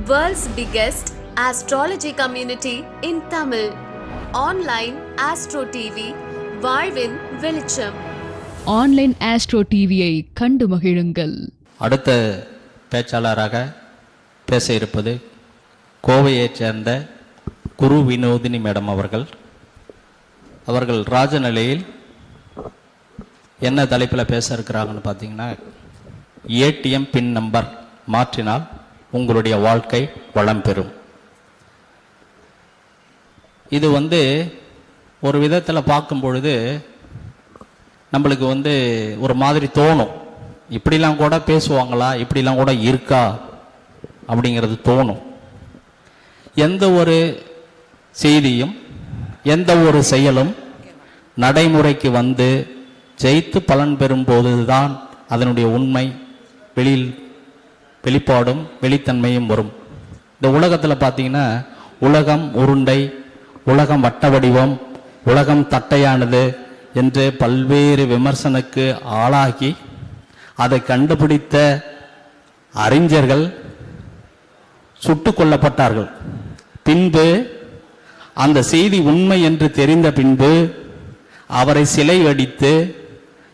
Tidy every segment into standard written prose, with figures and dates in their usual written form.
World's biggest astrology community in Tamil. Online Astro TV, வாழ்வின் வெளிச்சம். Online astro டிவியை கண்டு மகிழுங்கள். அடுத்த பேச்சாளராக பேச இருப்பது கோவையைச் சேர்ந்த குரு வினோதினி மேடம் அவர்கள் ராஜநிலையில் என்ன தலைப்பில் பேச இருக்கிறாங்கன்னு பார்த்தீங்கன்னா, ஏடிஎம் பின் நம்பர் மாற்றினால் உங்களுடைய வாழ்க்கை வளம் பெறும். இது ஒரு விதத்தில் பார்க்கும் பொழுது நம்மளுக்கு ஒரு மாதிரி தோணும், இப்படிலாம் கூட பேசுவாங்களா, இப்படிலாம் கூட இருக்கா அப்படிங்கிறது தோணும். எந்த ஒரு செய்தியும் எந்த ஒரு செயலும் நடைமுறைக்கு ஜெயித்து பலன் பெறும்போது தான் அதனுடைய உண்மை வெளிப்பாடும் வெளித்தன்மையும் வரும். இந்த உலகத்தில் பார்த்தீங்கன்னா, உலகம் உருண்டை, உலகம் வட்ட வடிவம், உலகம் தட்டையானது என்று பல்வேறு விமர்சனக்கு ஆளாகி அதை கண்டுபிடித்த அறிஞர்கள் சுட்டு கொல்லப்பட்டார்கள். பின்பு அந்த செய்தி உண்மை என்று தெரிந்த பின்பு அவரை சிலை அடித்து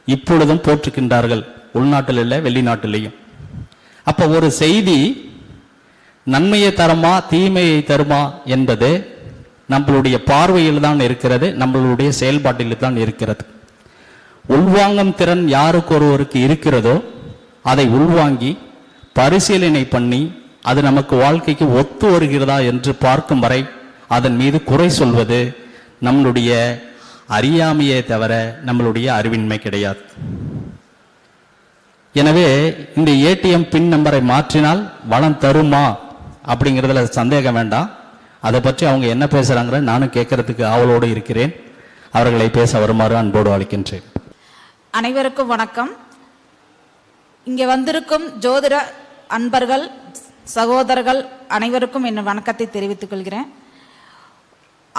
இப்பொழுதும் போற்றுகின்றார்கள், உள்நாட்டில் இல்லை வெளிநாட்டிலையும். அப்போ ஒரு செய்தி நன்மையை தருமா தீமையை தருமா என்பது நம்மளுடைய பார்வையில் தான் இருக்கிறது, நம்மளுடைய செயல்பாட்டில் தான் இருக்கிறது. உள்வாங்கும் திறன் யாருக்கு ஒருவருக்கு இருக்கிறதோ அதை உள்வாங்கி பரிசீலனை பண்ணி அது நமக்கு வாழ்க்கைக்கு ஒத்து வருகிறதா என்று பார்க்கும் வரை அதன் மீது குறை சொல்வது நம்மளுடைய அறியாமையே தவிர நம்மளுடைய அறிவின்மை கிடையாது. எனவே இந்த ஏடிஎம் பின் நம்பரை மாற்றினால் வளம் தருமா அப்படிங்கிறதுல சந்தேகம் வேண்டாம். அதை பற்றி அவங்க என்ன பேசுறாங்க நானும் கேட்கறதுக்கு ஆவலோடு இருக்கிறேன். அவர்களை பேச வருமாறு அன்போடு அழைக்கின்றேன். அனைவருக்கும் வணக்கம். இங்கே வந்திருக்கும் ஜோதிட அன்பர்கள் சகோதரர்கள் அனைவருக்கும் என் வணக்கத்தை தெரிவித்துக் கொள்கிறேன்.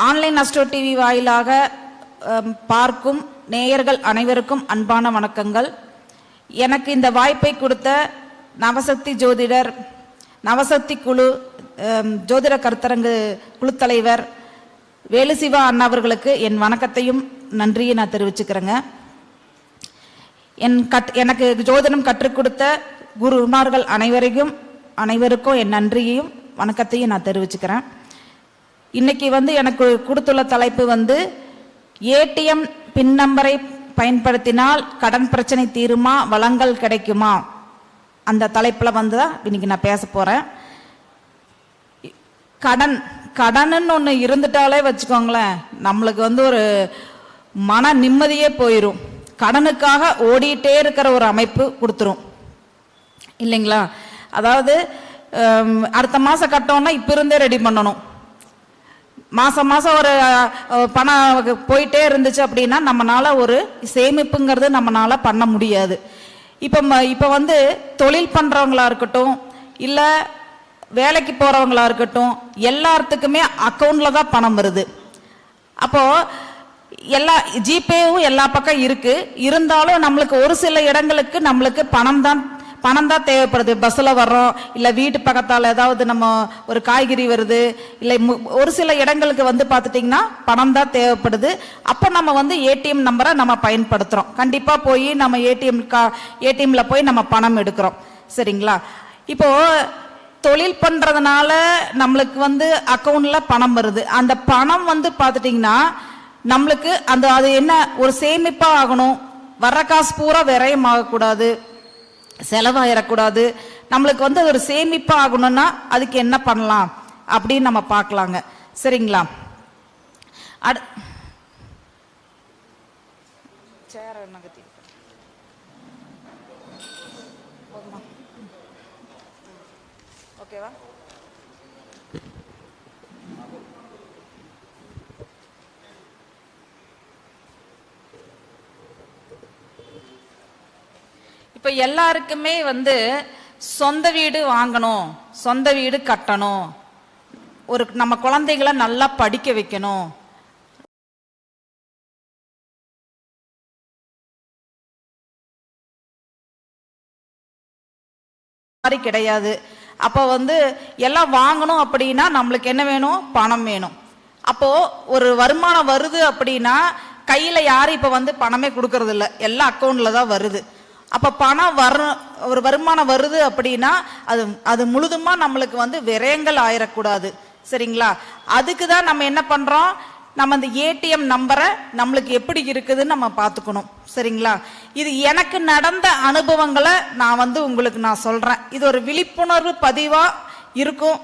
ஆன்லைன் அஸ்ட்ரோ டிவி வாயிலாக பார்க்கும் நேயர்கள் அனைவருக்கும் அன்பான வணக்கங்கள். எனக்கு இந்த வாய்ப்பை கொடுத்த நவசக்தி ஜோதிடர், நவசக்தி குழு ஜோதிட கருத்தரங்கு குழு தலைவர் வேலுசிவா அண்ணா அவர்களுக்கு என் வணக்கத்தையும் நன்றியை நான் தெரிவிச்சுக்கிறேங்க. எனக்கு ஜோதிடம் கற்றுக் கொடுத்த குருமார்கள் அனைவருக்கும் என் நன்றியையும் வணக்கத்தையும் நான் தெரிவிச்சுக்கிறேன். இன்னைக்கு எனக்கு கொடுத்துள்ள தலைப்பு ஏடிஎம் பின் நம்பரை பயன்படுத்தினால் கடன் பிரச்சனை தீருமா, வளங்கள் கிடைக்குமா, அந்த தலைப்பில் தான் இன்னைக்கு நான் பேச போகிறேன். கடன்னு ஒன்று இருந்துட்டாலே வச்சுக்கோங்களேன், நம்மளுக்கு ஒரு மன நிம்மதியே போயிடும். கடனுக்காக ஓடிட்டே இருக்கிற ஒரு அமைப்பு கொடுத்துரும் இல்லைங்களா? அதாவது அடுத்த மாதம் கட்டோன்னா இப்போ இருந்தே ரெடி பண்ணணும். மாதம் ஒரு பணம் போயிட்டே இருந்துச்சு அப்படின்னா நம்மளால ஒரு சேமிப்புங்கிறது நம்மளால பண்ண முடியாது. இப்போ தொழில் பண்ணுறவங்களா இருக்கட்டும், இல்லை வேலைக்கு போகிறவங்களா இருக்கட்டும், எல்லாத்துக்குமே அக்கௌண்ட்டில் தான் பணம் வருது. அப்போது ஜிபேவும் எல்லா பக்கம் இருக்குது. இருந்தாலும் நம்மளுக்கு ஒரு சில இடங்களுக்கு நம்மளுக்கு பணம் தான் தேவைப்படுது. பஸ்ஸில் வர்றோம், இல்லை வீட்டு பக்கத்தால் ஏதாவது நம்ம ஒரு காய்கறி வருது, இல்லை ஒரு சில இடங்களுக்கு பார்த்துட்டிங்கன்னா பணம் தான் தேவைப்படுது. அப்போ நம்ம ஏடிஎம் நம்பரை நம்ம பயன்படுத்துகிறோம். கண்டிப்பாக போய் நம்ம ஏடிஎம்ல போய் நம்ம பணம் எடுக்கிறோம். சரிங்களா? இப்போது தொழில் பண்ணுறதுனால நம்மளுக்கு அக்கௌண்ட்டில் பணம் வருது. அந்த பணம் பார்த்துட்டிங்கன்னா நம்மளுக்கு அது என்ன ஒரு சேமிப்பாக ஆகணும். வர்ற காசு பூரா விரயம் ஆகக்கூடாது, செலவாயிடக்கூடாது. நம்மளுக்கு ஒரு சேமிப்பு ஆகணும்னா அதுக்கு என்ன பண்ணலாம் அப்படின்னு நம்ம பார்க்கலாங்க. சரிங்களா? ஓகேவா? இப்போ எல்லாருக்குமே சொந்த வீடு வாங்கணும், சொந்த வீடு கட்டணும், நம்ம குழந்தைகளை நல்லா படிக்க வைக்கணும், கிடையாது. அப்போ வந்து எல்லாம் வாங்கணும் அப்படின்னா நம்மளுக்கு என்ன வேணும்? பணம் வேணும். அப்போ ஒரு வருமானம் வருது அப்படின்னா கையில யாரும் இப்ப வந்து பணமே கொடுக்கறது இல்லை, எல்லாம் அக்கௌண்ட்ல தான் வருது. அப்ப பணம் ஒரு வருமானம் வருது அப்படின்னா அது முழுதுமா நம்மளுக்கு வந்து விரயங்கள் ஆயிடக்கூடாது. சரிங்களா? அதுக்கு தான் நம்ம என்ன பண்றோம்? நம்ம அந்த ஏடிஎம் நம்பரை நம்மளுக்கு எப்படி இருக்குதுன்னு நம்ம பார்த்துக்கணும். சரிங்களா? இது எனக்கு நடந்த அனுபவங்களை நான் வந்து உங்களுக்கு நான் சொல்றேன். இது ஒரு விழிப்புணர்வு பதிவா இருக்கும்.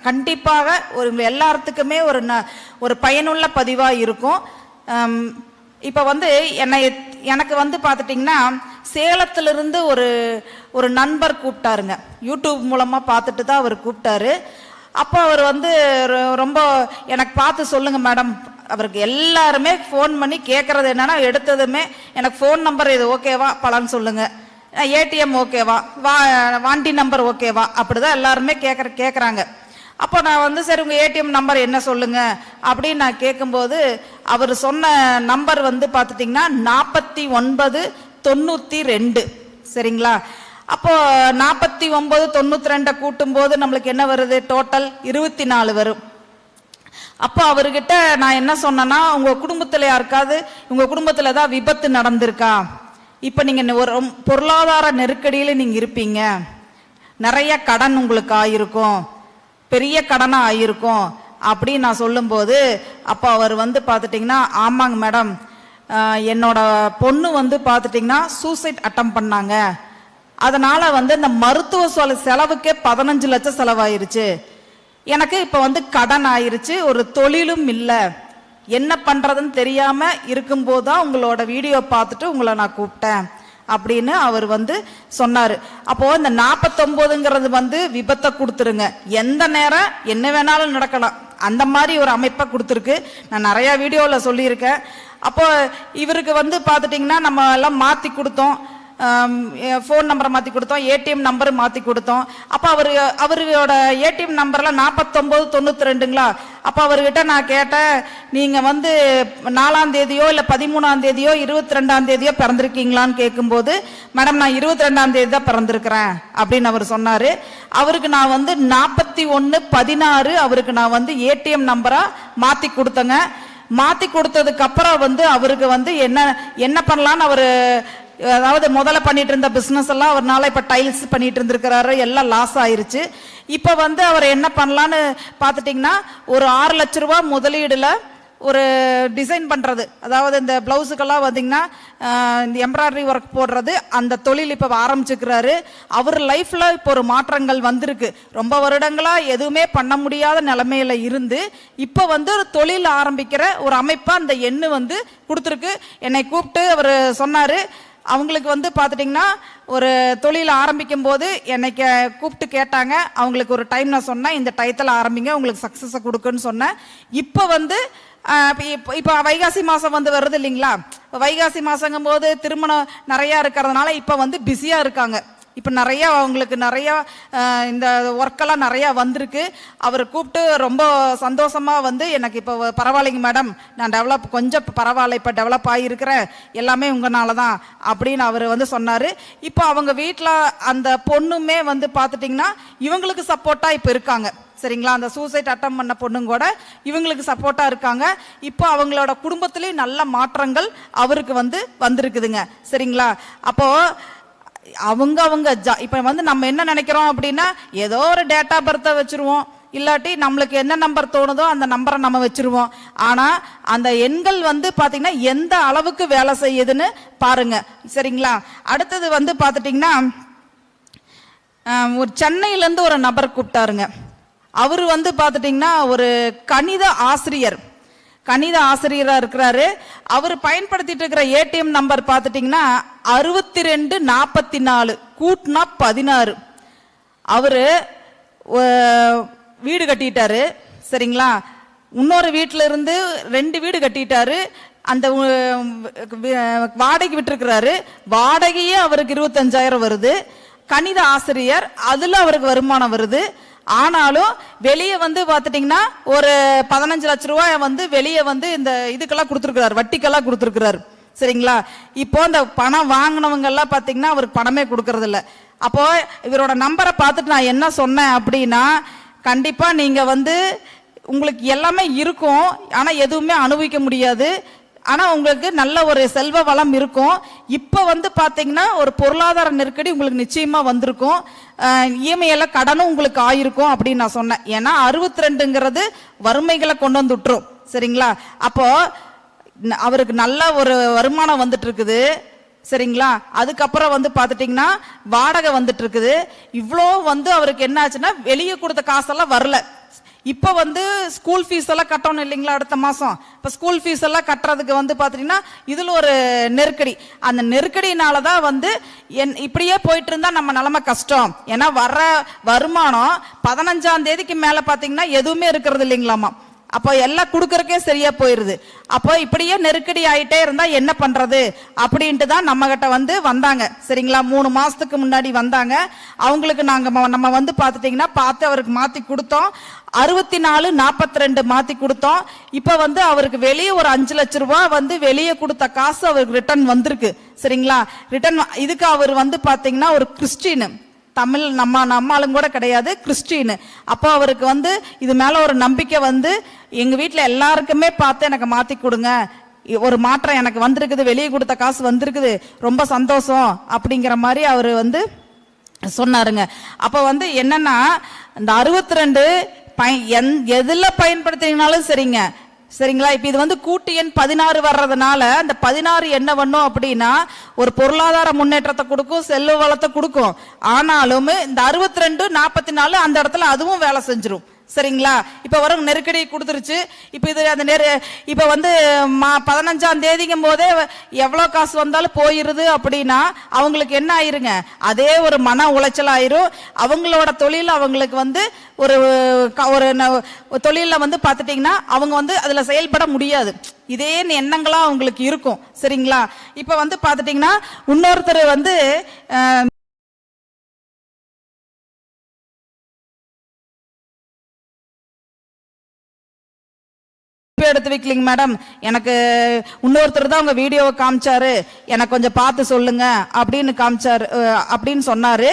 கண்டிப்பாக ஒரு எல்லாத்துக்குமே ஒரு பயனுள்ள பதிவா இருக்கும். இப்ப வந்து எனக்கு வந்து பார்த்துட்டிங்கன்னா சேலத்திலிருந்து ஒரு நண்பர் கூப்பிட்டாருங்க. யூடியூப் மூலமா பார்த்துட்டு தான் அவர் கூப்பிட்டாரு. அப்போ அவர் வந்து ரொம்ப எனக்கு பார்த்து சொல்லுங்க மேடம். அவருக்கு எல்லாருமே ஃபோன் பண்ணி கேட்கறது என்னன்னா, எடுத்ததுமே எனக்கு ஃபோன் நம்பர் இது ஓகேவா பலான்னு சொல்லுங்க, ஏடிஎம் ஓகேவா, வாண்டி நம்பர் ஓகேவா, அப்படிதான் எல்லாருமே கேட்குறாங்க. அப்போ நான் வந்து சரி உங்கள் ஏடிஎம் நம்பர் என்ன சொல்லுங்க அப்படின்னு நான் கேட்கும்போது அவர் சொன்ன நம்பர் வந்து பார்த்துட்டிங்கன்னா 4992. சரிங்களா? அப்போ 4992 கூட்டும் போது நம்மளுக்கு என்ன வருது? டோட்டல் 24 வரும். அப்போ அவர்கிட்ட நான் என்ன சொன்னேன்னா, உங்க குடும்பத்துல யாருக்காவது உங்க குடும்பத்துல தான் விபத்து நடந்திருக்கா? இப்ப நீங்க ஒரு பொருளாதார நெருக்கடியில நீங்க இருப்பீங்க, நிறைய கடன் உங்களுக்கு ஆயிருக்கும், பெரிய கடனா ஆயிருக்கும் அப்படின்னு நான் சொல்லும்போது அப்போ அவர் வந்து பார்த்துட்டிங்கன்னா, ஆமாங்க மேடம், என்னோட பொண்ணு வந்து பார்த்துட்டிங்கன்னா சூசைட் அட்டம் பண்ணாங்க, அதனால வந்து இந்த மருத்துவ செலவுக்கே 15 லட்சம் செலவாயிருச்சு, எனக்கு இப்போ வந்து கடன் ஆயிருச்சு, ஒரு தொழிலும் இல்லை, என்ன பண்றதுன்னு தெரியாம இருக்கும்போது தான் உங்களோட வீடியோ பார்த்துட்டு உங்களை நான் கூப்பிட்டேன் அப்படின்னு அவர் வந்து சொன்னாரு. அப்போ இந்த 49ங்கிறது வந்து விபத்தை கொடுத்துருங்க, எந்த நேரம் என்ன வேணாலும் நடக்கலாம், அந்த மாதிரி ஒரு அமைப்பை கொடுத்துருக்கு. நான் நிறைய வீடியோல சொல்லியிருக்கேன். அப்போ இவருக்கு வந்து பார்த்துட்டிங்கன்னா நம்ம எல்லாம் மாற்றி கொடுத்தோம், ஃபோன் நம்பரை மாற்றி கொடுத்தோம், ஏடிஎம் நம்பர் மாற்றி கொடுத்தோம். அப்போ அவரோட ஏடிஎம் நம்பர்லாம் 4992ங்களா? அப்போ அவர்கிட்ட நான் கேட்டேன், நீங்கள் வந்து 4ஆம் தேதியோ இல்லை 13ஆம் தேதியோ 22ஆம் தேதியோ பிறந்திருக்கீங்களான்னு கேட்கும்போது, மேடம் நான் 22ஆம் தேதி தான் பிறந்திருக்கிறேன் அப்படின்னு அவர் சொன்னார். அவருக்கு நான் வந்து 4116 அவருக்கு நான் வந்து ஏடிஎம் நம்பராக மாற்றி கொடுத்தேங்க. மாற்றி கொடுத்ததுக்கு அப்புறம் வந்து அவருக்கு வந்து என்ன பண்ணலான்னு அவர், அதாவது முதல்ல பண்ணிட்டு இருந்த பிசினஸ் எல்லாம் அவர்னால இப்ப டைல்ஸ் பண்ணிட்டு இருந்திருக்கிறாரு, எல்லாம் லாஸ் ஆயிருச்சு. இப்ப வந்து அவர் என்ன பண்ணலான்னு பாத்துட்டீங்கன்னா, ஒரு 6 லட்ச ரூபாய் முதலீடுல ஒரு டிசைன் பண்றது, அதாவது இந்த பிளவுஸுக்கெல்லாம் வந்தீங்கன்னா இந்த எம்ப்ராய்டரி ஒர்க் போடுறது, அந்த தொழில் இப்ப ஆரம்பிச்சுக்கிறாரு. அவர் லைஃப்ல இப்போ ஒரு மாற்றங்கள் வந்திருக்கு. ரொம்ப வருடங்களா எதுவுமே பண்ண முடியாத நிலைமையில இருந்து இப்ப வந்து ஒரு தொழில் ஆரம்பிக்கிற ஒரு அமைப்பா அந்த எண்ணு வந்து கொடுத்துருக்கு. என்னை கூப்பிட்டு அவர் சொன்னாரு, அவங்களுக்கு வந்து பார்த்துட்டிங்கன்னா ஒரு தொழில் ஆரம்பிக்கும் போது என்னை கூப்பிட்டு கேட்டாங்க, அவங்களுக்கு ஒரு டைம் நான் சொன்னேன், இந்த டயத்தில் ஆரம்பிங்க உங்களுக்கு சக்ஸஸை கொடுக்குன்னு சொன்னேன். இப்போ வந்து இப்போ வைகாசி மாதம் வந்து வருது இல்லைங்களா? வைகாசி மாதங்கும் போது திருமணம் நிறையா இருக்கிறதுனால இப்போ வந்து பிஸியாக இருக்காங்க. இப்போ நிறையா அவங்களுக்கு நிறையா இந்த ஒர்க்கெல்லாம் நிறையா வந்திருக்கு. அவர் கூப்பிட்டு ரொம்ப சந்தோஷமாக வந்து எனக்கு இப்போ பரவாயில்லைங்க மேடம், நான் கொஞ்சம் பரவாயில்ல, இப்போ டெவலப் ஆகியிருக்கிறேன், எல்லாமே உங்களால தான் அப்படின்னு அவர் வந்து சொன்னார். இப்போ அவங்க வீட்டில் அந்த பொண்ணுமே வந்து பார்த்துட்டிங்கன்னா இவங்களுக்கு சப்போர்ட்டாக இப்போ இருக்காங்க. சரிங்களா? அந்த சூசைட் அட்டம் பண்ண பொண்ணுங்க கூட இவங்களுக்கு சப்போர்ட்டாக இருக்காங்க. இப்போ அவங்களோட குடும்பத்திலேயும் நல்ல மாற்றங்கள் அவருக்கு வந்து வந்திருக்குதுங்க. சரிங்களா? அப்போது அவங்க இப்ப வந்து நம்ம என்ன நினைக்கிறோம் அப்படின்னா, ஏதோ ஒரு டேட்டா பர்த்தை வச்சிருவோம், இல்லாட்டி நம்மளுக்கு என்ன நம்பர் தோணுதோ அந்த நம்பரை நம்ம வச்சிருவோம். ஆனா அந்த எண்கள் வந்து பாத்தீங்கன்னா எந்த அளவுக்கு வேலை செய்யுதுன்னு பாருங்க. சரிங்களா? அடுத்தது வந்து பாத்துட்டீங்கன்னா, ஒரு சென்னையில இருந்து ஒரு நபர் கூப்பிட்டாருங்க. அவரு வந்து பாத்துட்டீங்கன்னா ஒரு கணித ஆசிரியரா இருக்கிறாரு. அவர் பயன்படுத்திட்டு இருக்கிற ஏடிஎம் நம்பர் பார்த்துட்டீங்கன்னா 6244 கூட்டினா 16. அவரு வீடு கட்டிட்டாரு. சரிங்களா? இன்னொரு வீட்டில இருந்து 2 வீடு கட்டிட்டாரு. அந்த வாடகைக்கு விட்டுருக்கிறாரு. வாடகையே அவருக்கு 25,000 வருது. கணித ஆசிரியர், அதுல அவருக்கு வருமானம் வருது. ஆனாலும் வெளியே வந்து பார்த்துட்டீங்கன்னா ஒரு 15 லட்ச ரூபாய் வந்து வெளியே வந்து இந்த இதுக்கெல்லாம் கொடுத்துருக்கிறார், வட்டிக்கெல்லாம் கொடுத்துருக்கிறார். சரிங்களா? இப்போ இந்த பணம் வாங்கினவங்க எல்லாம் பார்த்தீங்கன்னா அவருக்கு பணமே கொடுக்கறது இல்லை. அப்போ இவரோட நம்பரை பார்த்துட்டு நான் என்ன சொன்னேன் அப்படின்னா, கண்டிப்பா நீங்க வந்து உங்களுக்கு எல்லாமே இருக்கும், ஆனா எதுவுமே அனுபவிக்க முடியாது. ஆனா உங்களுக்கு நல்ல ஒரு செல்வ வளம் இருக்கும். இப்ப வந்து பாத்தீங்கன்னா ஒரு பொருளாதார நெருக்கடி உங்களுக்கு நிச்சயமா வந்திருக்கும். இஎம்ஐல கடனும் உங்களுக்கு ஆயிருக்கும் அப்படின்னு நான் சொன்னேன். ஏன்னா 62ங்கிறது வறுமைகளை கொண்டு வந்து விட்டுரும். சரிங்களா? அப்போ அவருக்கு நல்ல ஒரு வருமானம் வந்துட்டு இருக்குது. சரிங்களா? அதுக்கப்புறம் வந்து பாத்துட்டீங்கன்னா வாடகை வந்துட்டு இருக்குது. இவ்வளோ வந்து அவருக்கு என்ன ஆச்சுன்னா வெளியே கொடுத்த காசெல்லாம் வரல. இப்ப வந்து ஸ்கூல் ஃபீஸ் எல்லாம் கட்டணும் இல்லைங்களா அடுத்த மாசம். இப்ப ஸ்கூல் ஃபீஸ் எல்லாம் கட்டுறதுக்கு வந்து பாத்தீங்கன்னா இதுல ஒரு நெருக்கடி. அந்த நெருக்கடினாலதான் வந்து இப்படியே போயிட்டு இருந்தா நம்ம நிலைமை கஷ்டம். ஏன்னா வர்ற வருமானம் 15ஆம் தேதிக்கு மேல பாத்தீங்கன்னா எதுவுமே இருக்கிறது இல்லைங்களாமா. அப்போ எல்லாம் கொடுக்கறக்கே சரியா போயிருது. அப்போ இப்படியே நெருக்கடி ஆயிட்டே இருந்தா என்ன பண்றது அப்படின்ட்டு தான் நம்ம கிட்ட வந்து வந்தாங்க. சரிங்களா? 3 மாசத்துக்கு முன்னாடி வந்தாங்க. அவங்களுக்கு நம்ம வந்து பாத்துட்டீங்கன்னா பார்த்து அவருக்கு மாத்தி கொடுத்தோம். 64-42 மாத்தி கொடுத்தோம். இப்ப வந்து அவருக்கு வெளியே ஒரு 5 லட்சம் ரூபாய் வந்து வெளியே கொடுத்த காசு அவருக்கு ரிட்டர்ன் வந்திருக்கு. சரிங்களா? ரிட்டர்ன் இதுக்கு அவர் வந்து பாத்தீங்கன்னா ஒரு கிறிஸ்டின், தமிழ் நம்மளும் கூட கிடையாது, கிறிஸ்டின். அப்போ அவருக்கு வந்து இது மேல ஒரு நம்பிக்கை வந்து எங்க வீட்டுல எல்லாருக்குமே பார்த்து எனக்கு மாத்தி கொடுங்க, ஒரு மாற்றம் எனக்கு வந்திருக்குது, வெளியே கொடுத்த காசு வந்திருக்குது, ரொம்ப சந்தோஷம் அப்படிங்கிற மாதிரி அவரு வந்து சொன்னாருங்க. அப்ப வந்து என்னன்னா இந்த 62 எதுல பயன்படுத்தினாலும் சரிங்க. சரிங்களா? இப்ப இது வந்து கூட்டு எண் 16 வர்றதுனால அந்த 16 என்ன பண்ணும் அப்படின்னா ஒரு பொருளாதார முன்னேற்றத்தை கொடுக்கும், செல்வ வளத்தை கொடுக்கும். ஆனாலும் இந்த 62-44 அந்த இடத்துல அதுவும் வேலை செஞ்சிரும். சரிங்களா? இப்ப வரும் நெருக்கடி கொடுத்துருச்சு. இப்ப இது அந்த இப்ப வந்து 15ஆம் தேதிக்கும் போதே எவ்வளவு காசு வந்தாலும் போயிருது அப்படின்னா அவங்களுக்கு என்ன ஆயிருங்க, அதே ஒரு மன உளைச்சல் ஆயிரும். அவங்களோட தொழில் அவங்களுக்கு வந்து ஒரு தொழில வந்து பாத்துட்டீங்கன்னா அவங்க வந்து அதுல செயல்பட முடியாது. இதே எண்ணங்களா அவங்களுக்கு இருக்கும். சரிங்களா? இப்ப வந்து பாத்துட்டீங்கன்னா இன்னொருத்தர் வந்து எடுத்து வைக்கலிங்க மேடம், எனக்கு இன்னொருத்தர் தான் உங்க வீடியோவை காமிச்சாரு, எனக்கு கொஞ்சம் பார்த்து சொல்லுங்க அப்படின்னு காமிச்சாரு அப்படின்னு சொன்னாரு.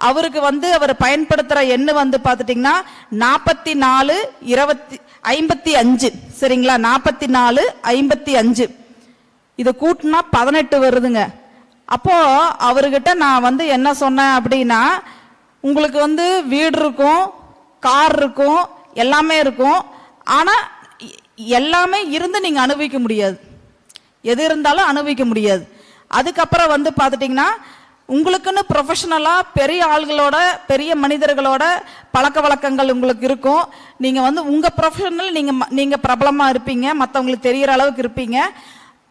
அவருக்கு வந்து அவர் பயன்படுத்துற எண்ணு வந்து பாத்துட்டீங்கன்னா 44-20-55. சரிங்களா? 44-55 இது கூட்டினா 18 வருதுங்க. அப்போ அவர்கிட்ட நான் வந்து என்ன சொன்னேன் அப்படின்னா, உங்களுக்கு வந்து வீடு இருக்கும், கார் இருக்கும், எல்லாமே இருக்கும். ஆனா எல்லாமே இருந்து நீங்க அனுபவிக்க முடியாது, எது இருந்தாலும் அனுபவிக்க முடியாது. அதுக்கப்புறம் வந்து பாத்துட்டீங்கன்னா உங்களுக்குன்னு ப்ரொஃபஷனலா பெரிய ஆள்களோட பெரிய மனிதர்களோட பழக்க வழக்கங்கள் உங்களுக்கு இருக்கும். நீங்க வந்து உங்க ப்ரொஃபஷனல் நீங்க பிரபலமா இருப்பீங்க, மற்றவங்களுக்கு தெரியற அளவுக்கு இருப்பீங்க.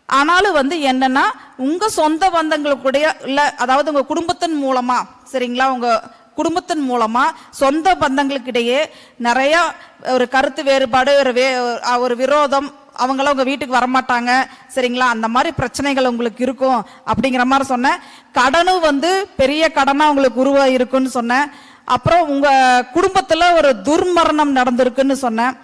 ஆனாலும் வந்து என்னன்னா உங்க சொந்த பந்தங்களுடைய இல்ல, அதாவது உங்க குடும்பத்தின் மூலமா, சரிங்களா, உங்க குடும்பத்தின் மூலமா சொந்த பந்தங்களுக்கிடையே நிறைய ஒரு கருத்து வேறுபாடு, ஒரு விரோதம், அவங்களாம் உங்க வீட்டுக்கு வரமாட்டாங்க. சரிங்களா? அந்த மாதிரி பிரச்சனைகள் உங்களுக்கு இருக்கும் அப்படிங்கிற மாதிரி சொன்னேன். கடனும் வந்து பெரிய கடனா உங்களுக்கு உருவாயிருக்குன்னு சொன்னேன். அப்புறம் உங்க குடும்பத்துல ஒரு துர்மரணம் நடந்திருக்குன்னு சொன்னேன்.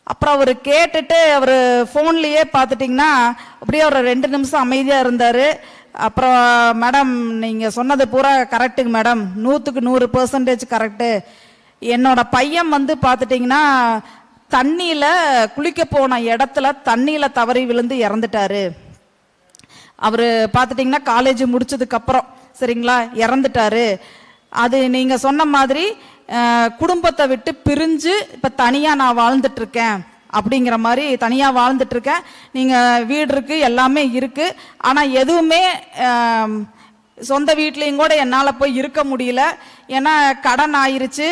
அப்புறம் அவர் கேட்டுட்டு அவர் போன்லயே பாத்துட்டீங்கன்னா அப்படியே ஒரு 2 நிமிஷம் அமைதியா இருந்தாரு. அப்புறம் மேடம் நீங்க சொன்னது பூரா கரெக்டுங்க மேடம், 100% கரெக்டு. என்னோட பையன் வந்து பாத்துட்டீங்கன்னா தண்ணியில குளிக்க போன இடத்துல தண்ணியில தவறி விழுந்து இறந்துட்டாரு. அவரு பாத்துட்டீங்கன்னா காலேஜ் முடிச்சதுக்கு அப்புறம் சரிங்களா இறந்துட்டாரு. அது நீங்க சொன்ன மாதிரி குடும்பத்தை விட்டு பிரிஞ்சு இப்ப தனியா நான் வாழ்ந்துட்டு இருக்கேன் அப்படிங்கிற மாதிரி தனியா வாழ்ந்துட்டு இருக்கேன். நீங்க வீடு இருக்கு, எல்லாமே இருக்கு, ஆனா எதுவுமே சொந்த வீட்லயும் கூட என்னால போய் இருக்க முடியல. ஏன்னா கடன் ஆயிருச்சு.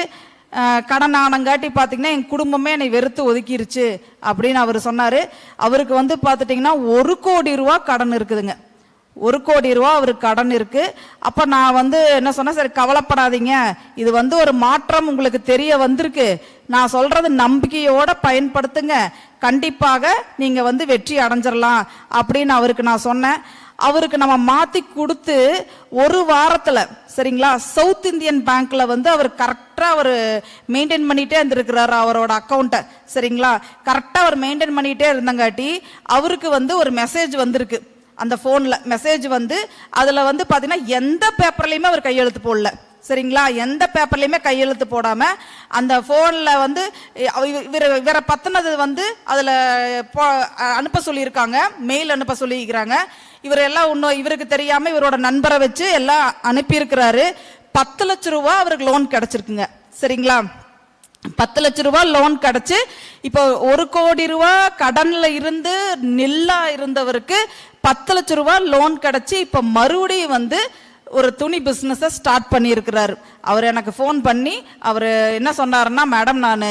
கடன் ஆனங்காட்டி பாத்தீங்கன்னா என் குடும்பமே என்னை வெறுத்து ஒதுக்கிருச்சு அப்படின்னு அவர் சொன்னாரு. அவருக்கு வந்து பாத்துட்டீங்கன்னா 1 கோடி ரூபாய் கடன் இருக்குதுங்க. 1 கோடி ரூபாய் அவருக்கு கடன் இருக்கு. அப்ப நான் வந்து என்ன சொன்னேன், சரி கவலைப்படாதீங்க, இது வந்து ஒரு மாற்றம் உங்களுக்கு தெரிய வந்திருக்கு, நான் சொல்றது நம்பிக்கையோட பயன்படுத்துங்க, கண்டிப்பாக நீங்க வந்து வெற்றி அடைஞ்சிடலாம் அப்படின்னு அவருக்கு நான் சொன்னேன். அவருக்கு நம்ம மாத்தி கொடுத்து 1 வாரத்துல சரிங்களா சவுத் இந்தியன் பேங்க்ல வந்து அவர் கரெக்டா அவர் மெயின்டைன் பண்ணிட்டே இருந்திருக்கிறாரு அவரோட அக்கௌண்ட்டை. சரிங்களா? கரெக்டா அவர் மெயின்டைன் பண்ணிட்டே இருந்தங்காட்டி அவருக்கு வந்து ஒரு மெசேஜ் வந்திருக்கு. அந்த போன்ல மெசேஜ் வந்து அதுல வந்து பாத்தீங்கன்னா எந்த பேப்பர்லயுமே அவர் கையெழுத்து போடல. சரிங்களா? எந்த பேப்பர்லையுமே கையெழுத்து போடாம அந்த போன்ல வந்து இவரை பத்தினது வந்து அதுல அனுப்ப சொல்லியிருக்காங்க, மெயில் அனுப்ப சொல்லியிருக்கிறாங்க. இவர் எல்லாம் இன்னும் இவருக்கு தெரியாம இவரோட நண்பரை வச்சு எல்லாம் அனுப்பியிருக்கிறாரு. 10 லட்சம் ரூபாய் அவருக்கு லோன் கிடைச்சிருக்குங்க. சரிங்களா? 10 லட்சம் ரூபாய் லோன் கிடைச்சு இப்போ 1 கோடி ரூபாய் கடன்ல இருந்து நில்லா இருந்தவருக்கு 10 லட்சம் ரூபாய் லோன் கிடைச்சு இப்ப மறுபடியும் வந்து ஒரு துணி பிசினஸ் ஸ்டார்ட் பண்ணி இருக்கிறாரு. அவர் எனக்கு ஃபோன் பண்ணி அவர் என்ன சொன்னாருன்னா, மேடம் நான்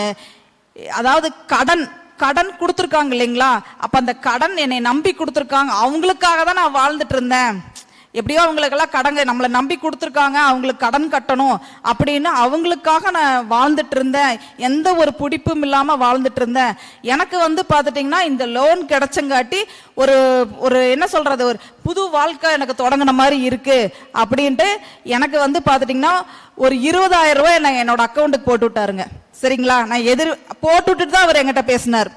அதாவது கடன் கொடுத்துருக்காங்க இல்லைங்களா, அப்ப அந்த கடன் என்னை நம்பி கொடுத்துருக்காங்க, அவங்களுக்காக தான் நான் வாழ்ந்துட்டு இருந்தேன். எப்படியோ அவங்களுக்கெல்லாம் கடங்க நம்மளை நம்பி கொடுத்துருக்காங்க, அவங்களுக்கு கடன் கட்டணும் அப்படின்னு அவங்களுக்காக நான் வாழ்ந்துட்டு இருந்தேன். எந்த ஒரு பிடிப்பும் இல்லாம வாழ்ந்துட்டு இருந்தேன். எனக்கு வந்து பார்த்துட்டிங்கன்னா இந்த லோன் கிடைச்சங்காட்டி ஒரு என்ன சொல்றது, ஒரு புது வாழ்க்கை எனக்கு தொடங்கின மாதிரி இருக்கு அப்படின்ட்டு எனக்கு வந்து பார்த்துட்டிங்கன்னா ஒரு 20,000 ரூபாய் என்னோட அக்கௌண்ட்டுக்கு போட்டு விட்டாருங்க. சரிங்களா? நான் போட்டு விட்டுட்டு தான் அவர் என்கிட்ட பேசினார்.